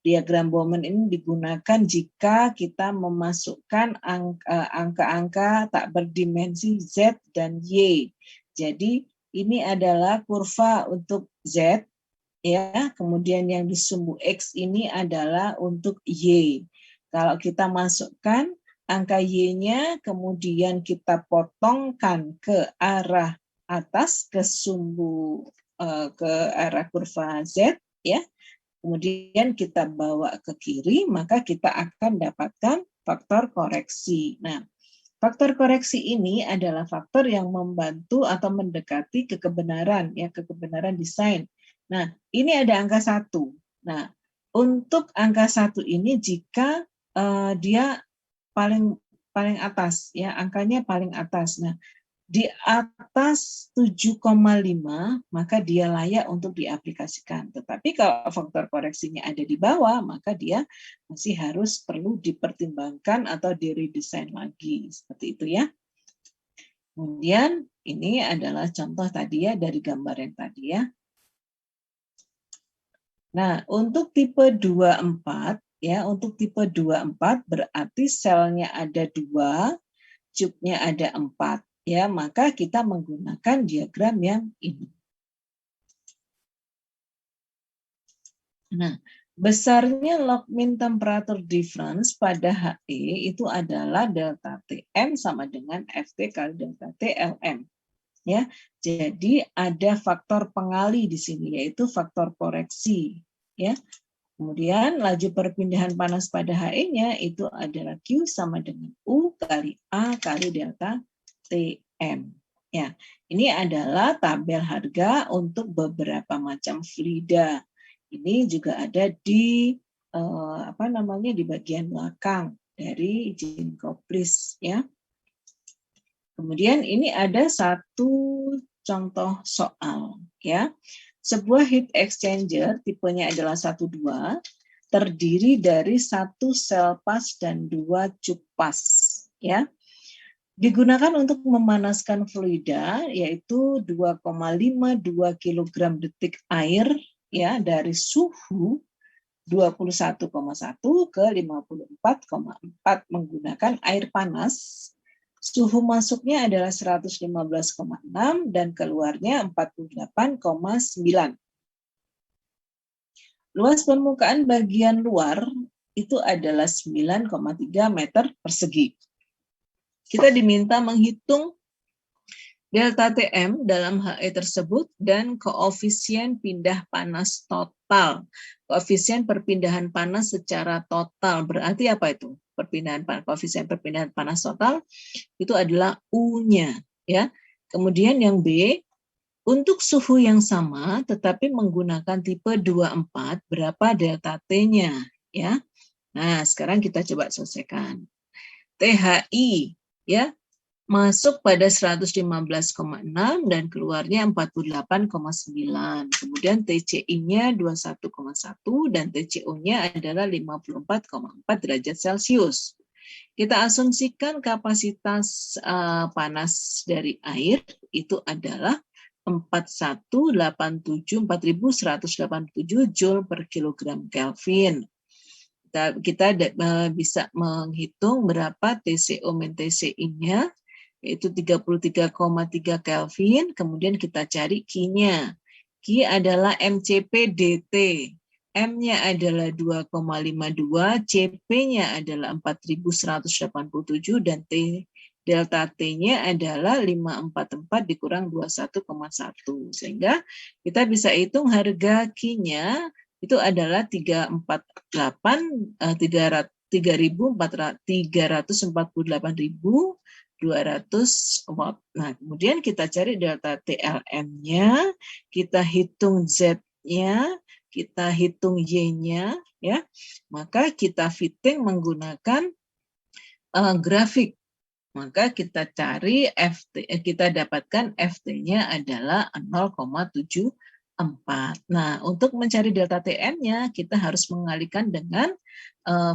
Diagram Bowman ini digunakan jika kita memasukkan angka-angka tak berdimensi Z dan Y. Jadi ini adalah kurva untuk Z, ya. Kemudian yang di sumbu X ini adalah untuk Y. Kalau kita masukkan angka Y-nya, kemudian kita potongkan ke arah atas, ke sumbu, ke arah kurva Z, ya. Kemudian kita bawa ke kiri, maka kita akan dapatkan faktor koreksi. Nah, faktor koreksi ini adalah faktor yang membantu atau mendekati kebenaran, ya, kebenaran desain. Nah, ini ada angka 1. Nah, untuk angka 1 ini jika dia paling atas, ya, angkanya paling atas. Nah, di atas 7,5 maka dia layak untuk diaplikasikan. Tetapi kalau faktor koreksinya ada di bawah, maka dia masih harus perlu dipertimbangkan atau diredesain lagi. Seperti itu, ya. Kemudian ini adalah contoh tadi, ya, dari gambar yang tadi, ya. Nah, untuk tipe 24, ya, untuk tipe 24 berarti selnya ada 2, cube-nya ada 4. Ya, maka kita menggunakan diagram yang ini. Nah, besarnya log mean temperature difference pada HE itu adalah delta Tm sama dengan Ft kali delta T Lm. Ya, jadi ada faktor pengali di sini, yaitu faktor koreksi. Ya, kemudian laju perpindahan panas pada HE-nya itu adalah Q sama dengan U kali A kali delta TM. Ya, ini adalah tabel harga untuk beberapa macam fluida. Ini juga ada di di bagian belakang dari izin koplis, ya. Kemudian ini ada satu contoh soal, ya. Sebuah heat exchanger tipenya adalah 1,2 terdiri dari 1 sel pas dan 2 cup pas, ya. Digunakan untuk memanaskan fluida yaitu 2,52 kg detik air, ya, dari suhu 21,1 ke 54,4 menggunakan air panas. Suhu masuknya adalah 115,6 dan keluarnya 48,9. Luas permukaan bagian luar itu adalah 9,3 meter persegi. Kita diminta menghitung delta TM dalam HE tersebut dan koefisien pindah panas total. Koefisien perpindahan panas secara total berarti apa itu? Koefisien perpindahan panas total itu adalah U-nya, ya. Kemudian yang B, untuk suhu yang sama tetapi menggunakan tipe 24, berapa delta T-nya, ya. Nah, sekarang kita coba selesaikan. THI, ya, masuk pada 115,6 dan keluarnya 48,9. Kemudian TCI-nya 21,1 dan TCO-nya adalah 54,4 derajat Celcius. Kita asumsikan kapasitas panas dari air itu adalah 4187 Joule per kilogram Kelvin. Kita bisa menghitung berapa TCO min TCI-nya, yaitu 33,3 Kelvin, kemudian kita cari Q-nya. Q adalah MCP DT. M-nya adalah 2,52, CP-nya adalah 4187, dan delta T-nya adalah 544 dikurang 21,1. Sehingga kita bisa hitung harga Q-nya itu adalah 348.200 watt. Nah, kemudian kita cari delta TLM-nya, kita hitung Z-nya, kita hitung Y-nya, ya. Maka kita fitting menggunakan grafik. Maka kita cari FT, kita dapatkan FT-nya adalah 0,74. Nah, untuk mencari delta TM-nya, kita harus mengalihkan dengan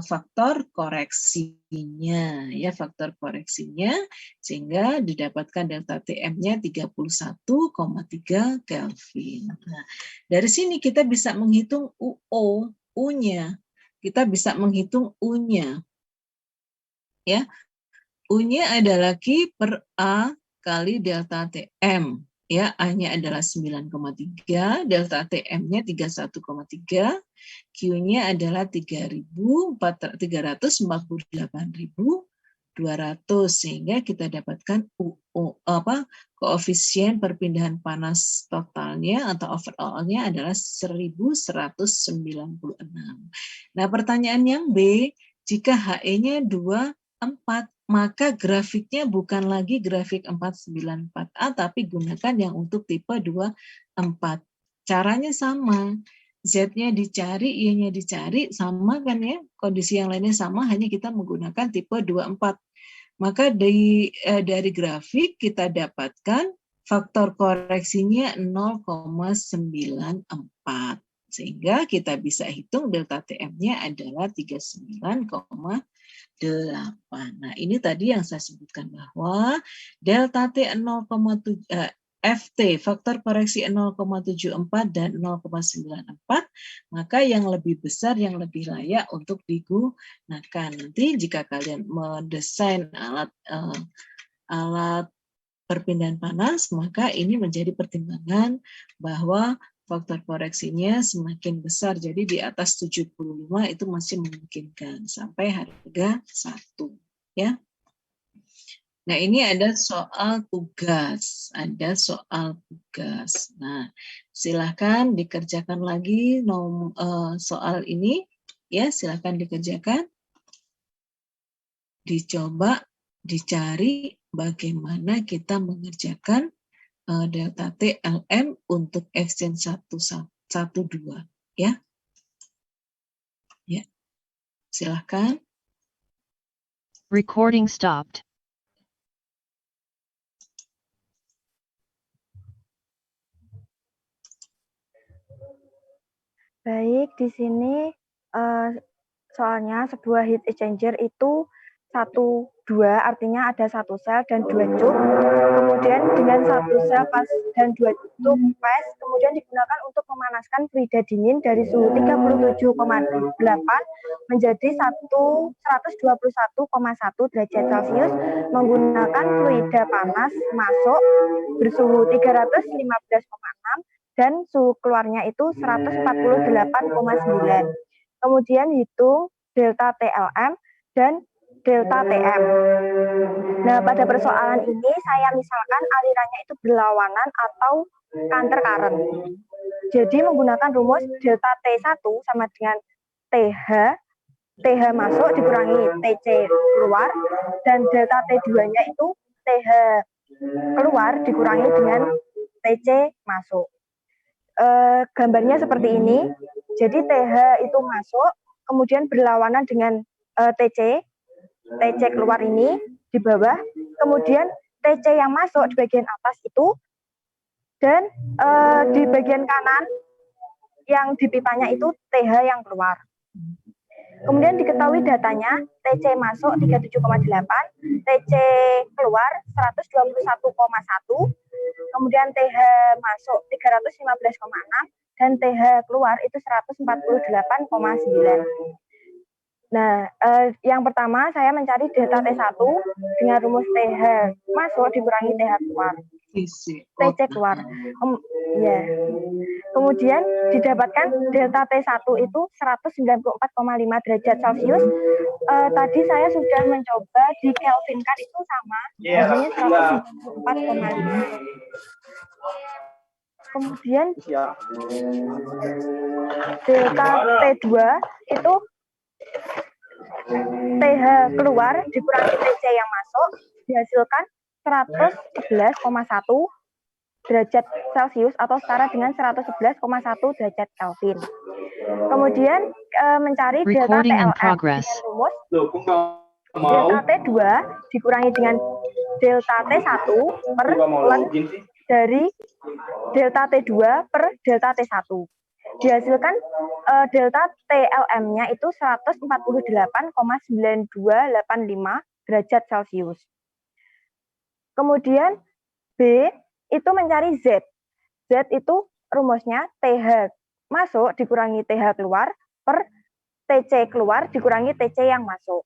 faktor koreksinya, ya, faktor koreksinya, sehingga didapatkan delta TM-nya 31,3 Kelvin. Nah, dari sini kita bisa menghitung U-nya, kita bisa menghitung U-nya, ya. U-nya adalah Q per A kali delta TM. Ya, A-nya adalah 9,3, delta TM-nya 31,3, Q-nya adalah 348.200, sehingga kita dapatkan koefisien perpindahan panas totalnya atau overall-nya adalah 1196. Nah, pertanyaan yang B, jika HE-nya 24, maka grafiknya bukan lagi grafik 494A, tapi gunakan yang untuk tipe 24. Caranya sama. Z-nya dicari, Y-nya dicari, sama kan ya? Kondisi yang lainnya sama, hanya kita menggunakan tipe 24. Maka dari grafik kita dapatkan faktor koreksinya 0,94. Sehingga kita bisa hitung delta TM-nya adalah 39,8. Nah, ini tadi yang saya sebutkan bahwa delta T 0,7 FT faktor koreksi 0,74 dan 0,94, maka yang lebih besar, yang lebih layak untuk digunakan. Nanti jika kalian mendesain alat perpindahan panas, maka ini menjadi pertimbangan bahwa faktor koreksinya semakin besar, jadi di atas 75 itu masih memungkinkan sampai harga 1, ya. Nah, ini ada soal tugas. Nah, silahkan dikerjakan lagi soal ini. Ya, silahkan dikerjakan. Dicoba, dicari bagaimana kita mengerjakan delta T LM untuk exchange 1, 2. Ya. Ya. Silahkan.
Recording stopped.
Baik, di sini soalnya sebuah heat exchanger itu 1, 2, artinya ada 1 sel dan 2 cup. Kemudian dengan 1 sel dan 2 cup pas, kemudian digunakan untuk memanaskan fluida dingin dari suhu 37,8 menjadi 121,1 derajat Celcius menggunakan fluida panas masuk bersuhu 315,6 dan suhu keluarnya itu 148,9. Kemudian hitung delta TLM dan delta TM. Nah, pada persoalan ini saya misalkan alirannya itu berlawanan atau counter current. Jadi menggunakan rumus delta T1 sama dengan TH masuk dikurangi TC keluar, dan delta T2-nya itu TH keluar dikurangi dengan TC masuk. Gambarnya seperti ini. Jadi TH itu masuk, kemudian berlawanan dengan TC keluar ini di bawah, kemudian TC yang masuk di bagian atas itu, dan di bagian kanan yang di pipanya itu TH yang keluar. Kemudian diketahui datanya, TC masuk 37,8, TC keluar 121,1, kemudian TH masuk 315,6, dan TH keluar itu 148,9. Nah, yang pertama saya mencari delta T1 dengan rumus TH masuk dikurangi TH keluar. TC keluar. Ya. Kemudian didapatkan delta T1 itu 194,5 derajat Celcius. Tadi saya sudah mencoba di Kelvinkan itu sama, hasilnya 194,5. Kemudian delta T2 itu TH keluar dikurangi TC yang masuk dihasilkan 111,1 derajat Celcius atau setara dengan 111,1 derajat Kelvin. Kemudian mencari delta TLM dengan rumus delta T2 dikurangi dengan delta T1 per ln dari delta T2 per delta T1. Dihasilkan delta TLM-nya itu 148,9285 derajat Celcius. Kemudian B itu mencari Z. Z itu rumusnya TH masuk dikurangi TH keluar per TC keluar dikurangi TC yang masuk.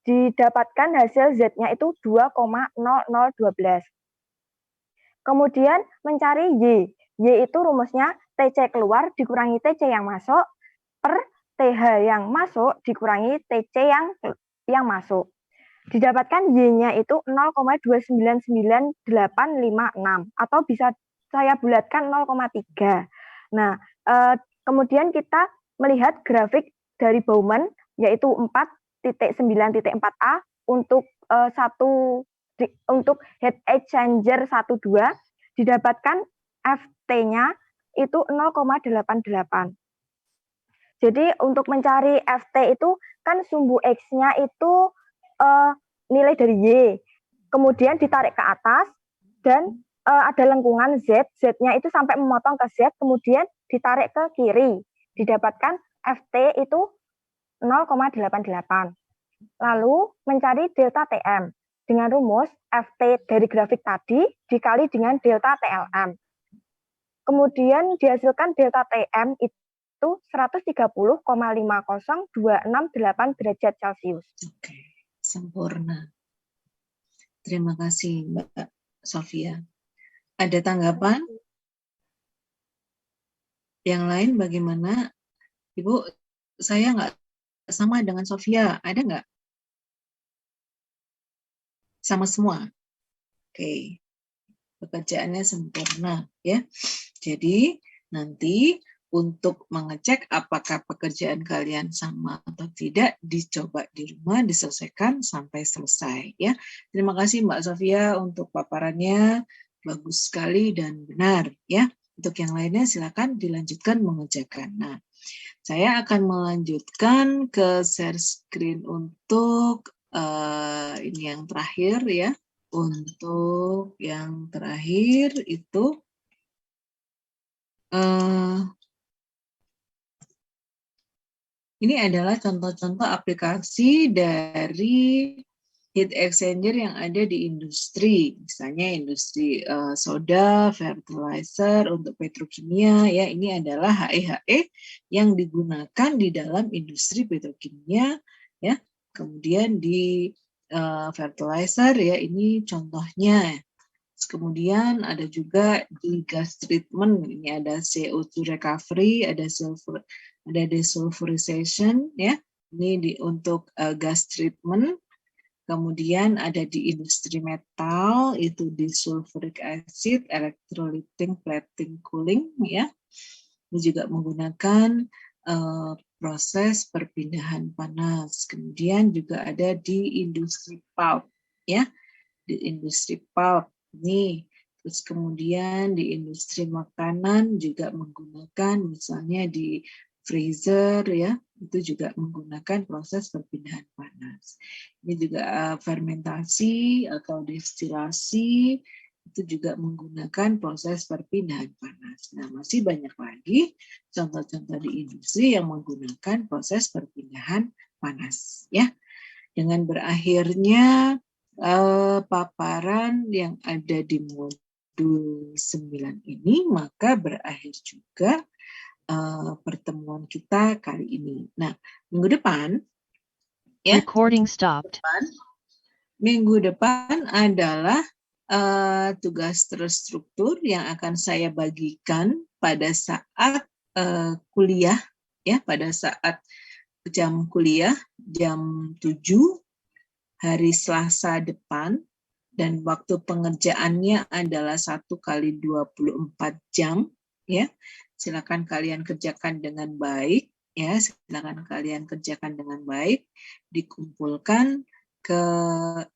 Didapatkan hasil Z-nya itu 2,0012. Kemudian mencari Y. Y itu rumusnya TC keluar dikurangi TC yang masuk per TH yang masuk dikurangi TC yang masuk. Didapatkan Y-nya itu 0,299856 atau bisa saya bulatkan 0,3. Nah, kemudian kita melihat grafik dari Bowman yaitu 4.9.4a untuk untuk heat exchanger 12 didapatkan FT-nya itu 0,88. Jadi untuk mencari FT itu kan sumbu X-nya itu nilai dari Y, kemudian ditarik ke atas dan ada lengkungan Z, Z-nya itu sampai memotong ke Z, kemudian ditarik ke kiri, didapatkan FT itu 0,88. Lalu mencari delta TM dengan rumus FT dari grafik tadi dikali dengan delta TLM. Kemudian dihasilkan delta TM itu 130,50268 derajat Celcius.
Oke, sempurna. Terima kasih Mbak Sofia. Ada tanggapan? Yang lain bagaimana? Ibu, saya nggak sama dengan Sofia. Ada nggak? Sama semua. Oke. Pekerjaannya sempurna ya. Jadi nanti untuk mengecek apakah pekerjaan kalian sama atau tidak, dicoba di rumah, diselesaikan sampai selesai ya. Terima kasih Mbak Sofia untuk paparannya, bagus sekali dan benar ya. Untuk yang lainnya silakan dilanjutkan mengerjakan. Nah, saya akan melanjutkan ke share screen untuk ini yang terakhir ya. Untuk yang terakhir itu ini adalah contoh-contoh aplikasi dari heat exchanger yang ada di industri, misalnya industri soda, fertilizer untuk petrokimia ya. Ini adalah HE-HE yang digunakan di dalam industri petrokimia ya. Kemudian di fertilizer ya, ini contohnya. Kemudian ada juga di gas treatment, ini ada CO2 recovery, ada desulfurization ya. Ini untuk gas treatment. Kemudian ada di industri metal, itu di sulfuric acid, electrolyting, plating, cooling ya. Ini juga menggunakan proses perpindahan panas. Kemudian juga ada di industri pulp ya, di industri pulp nih. Terus kemudian di industri makanan juga menggunakan misalnya di freezer ya, itu juga menggunakan proses perpindahan panas. Ini juga fermentasi atau destilasi, itu juga menggunakan proses perpindahan panas. Nah, masih banyak lagi contoh-contoh di industri yang menggunakan proses perpindahan panas ya. Dengan berakhirnya paparan yang ada di modul 9 ini, maka berakhir juga pertemuan kita kali ini. Nah, minggu depan ya.
Recording stopped.
Minggu depan adalah tugas terstruktur yang akan saya bagikan pada saat kuliah ya, pada saat jam kuliah jam 7 hari Selasa depan, dan waktu pengerjaannya adalah 1 kali 24 jam ya. Silakan kalian kerjakan dengan baik ya, silakan kalian kerjakan dengan baik, dikumpulkan ke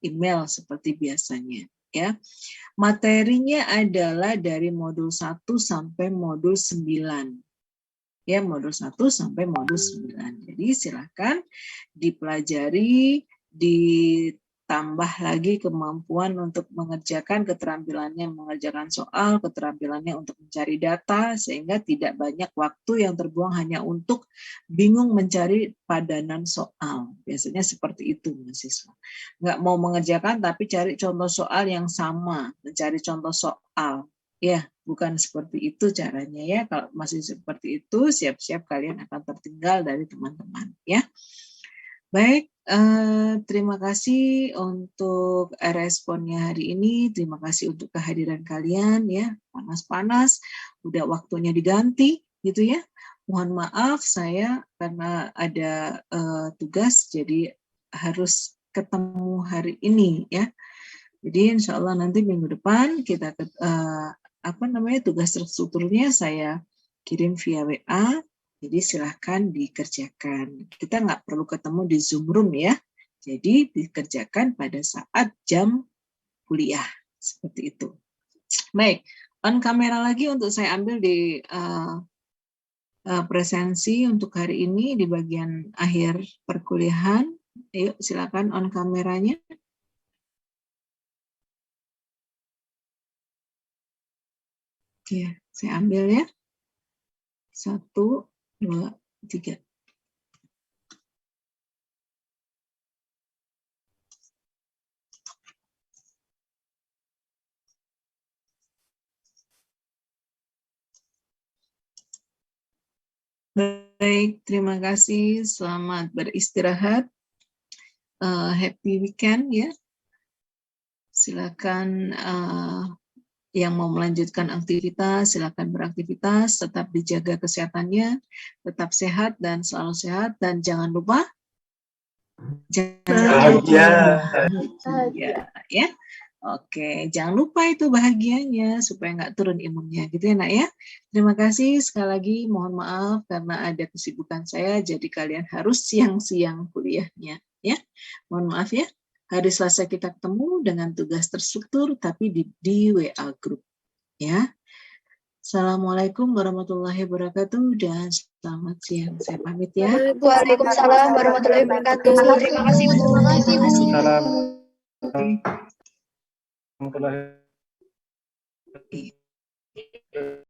email seperti biasanya ya. Materinya adalah dari modul 1 sampai modul 9. Ya, modul 1 sampai modul 9. Jadi silakan dipelajari, ditambah lagi kemampuan untuk mengerjakan keterampilannya, mengerjakan soal, keterampilannya untuk mencari data, sehingga tidak banyak waktu yang terbuang hanya untuk bingung mencari padanan soal. Biasanya seperti itu mahasiswa. Nggak mau mengerjakan tapi cari contoh soal yang sama, mencari contoh soal. Ya, bukan seperti itu caranya ya. Kalau masih seperti itu, siap-siap kalian akan tertinggal dari teman-teman ya. Baik, terima kasih untuk responnya hari ini. Terima kasih untuk kehadiran kalian ya. Panas-panas, udah waktunya diganti gitu ya. Mohon maaf saya karena ada tugas jadi harus ketemu hari ini ya. Jadi insya Allah nanti minggu depan kita tugas terstrukturnya saya kirim via WA. Jadi silahkan dikerjakan. Kita nggak perlu ketemu di Zoom room ya. Jadi dikerjakan pada saat jam kuliah. Seperti itu. Baik, on kamera lagi untuk saya ambil di presensi untuk hari ini di bagian akhir perkuliahan. Ayo silakan on kameranya. Ya, saya ambil ya. 1, 2, 3. Baik, terima kasih. Selamat beristirahat. Happy weekend ya. Silakan yang mau melanjutkan aktivitas, silakan beraktivitas, tetap dijaga kesehatannya, tetap sehat dan selalu sehat, dan jangan lupa Bahagia, ya. Oke, jangan lupa itu bahagianya supaya nggak turun imunnya, gitu ya nak ya. Terima kasih sekali lagi, mohon maaf karena ada kesibukan saya, jadi kalian harus siang-siang kuliahnya, ya. Mohon maaf ya. Hari Selasa kita ketemu dengan tugas terstruktur, tapi di WA group, ya. Assalamualaikum warahmatullahi wabarakatuh dan selamat siang. Saya pamit ya.
Waalaikumsalam warahmatullahi wabarakatuh. Terima kasih, Bu.
Terima kasih, Bu.
Warahmatullahi wabarakatuh.